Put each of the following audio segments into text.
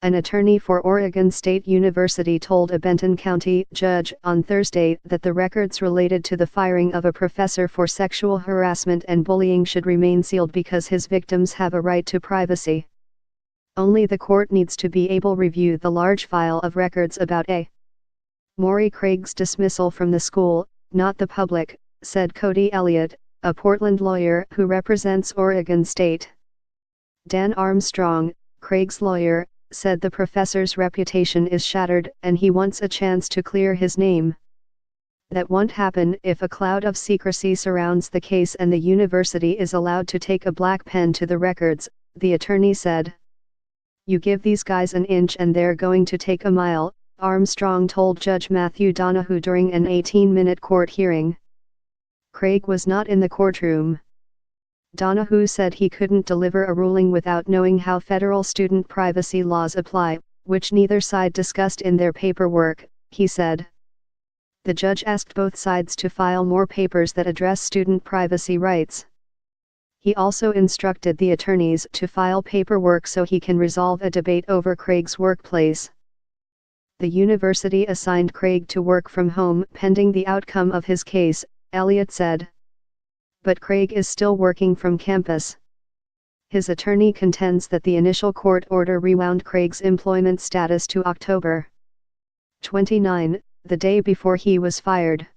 An attorney for Oregon State University told a Benton County judge on Thursday that the records related to the firing of a professor for sexual harassment and bullying should remain sealed because his victims have a right to privacy. Only the court needs to be able to review the large file of records about A. Maury Craig's dismissal from the school, not the public, said Cody Elliott, a Portland lawyer who represents Oregon State. Dan Armstrong, Craig's lawyer, said the professor's reputation is shattered and he wants a chance to clear his name. That won't happen if a cloud of secrecy surrounds the case and the university is allowed to take a black pen to the records, the attorney said. You give these guys an inch and they're going to take a mile, Armstrong told Judge Matthew Donahue during an 18-minute court hearing. Craig was not in the courtroom. Donahue said he couldn't deliver a ruling without knowing how federal student privacy laws apply, which neither side discussed in their paperwork, he said. The judge asked both sides to file more papers that address student privacy rights. He also instructed the attorneys to file paperwork so he can resolve a debate over Craig's workplace. The university assigned Craig to work from home pending the outcome of his case, Elliott said. But Craig is still working from campus. His attorney contends that the initial court order rewound Craig's employment status to October 29, the day before he was fired.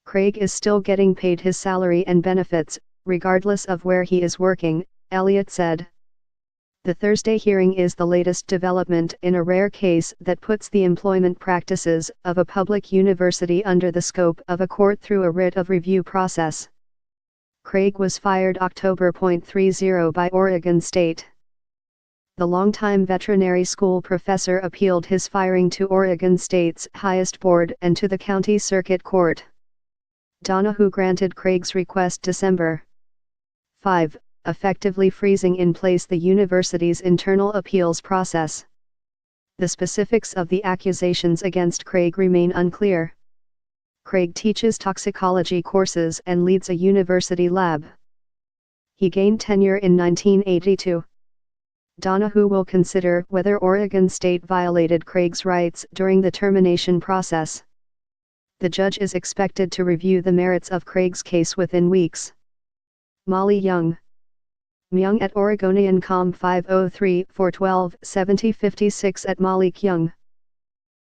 Craig is still getting paid his salary and benefits, regardless of where he is working, Elliott said. The Thursday hearing is the latest development in a rare case that puts the employment practices of a public university under the scope of a court through a writ of review process. Craig was fired October 30 by Oregon State. The longtime veterinary school professor appealed his firing to Oregon State's highest board and to the county circuit court. Donahue granted Craig's request December 5, effectively freezing in place the university's internal appeals process. The specifics of the accusations against Craig remain unclear. Craig teaches toxicology courses and leads a university lab. He gained tenure in 1982. Donahue will consider whether Oregon State violated Craig's rights during the termination process. The judge is expected to review the merits of Craig's case within weeks. Molly Young. Myung at Oregonian Com 503-412-7056 at Malik Young.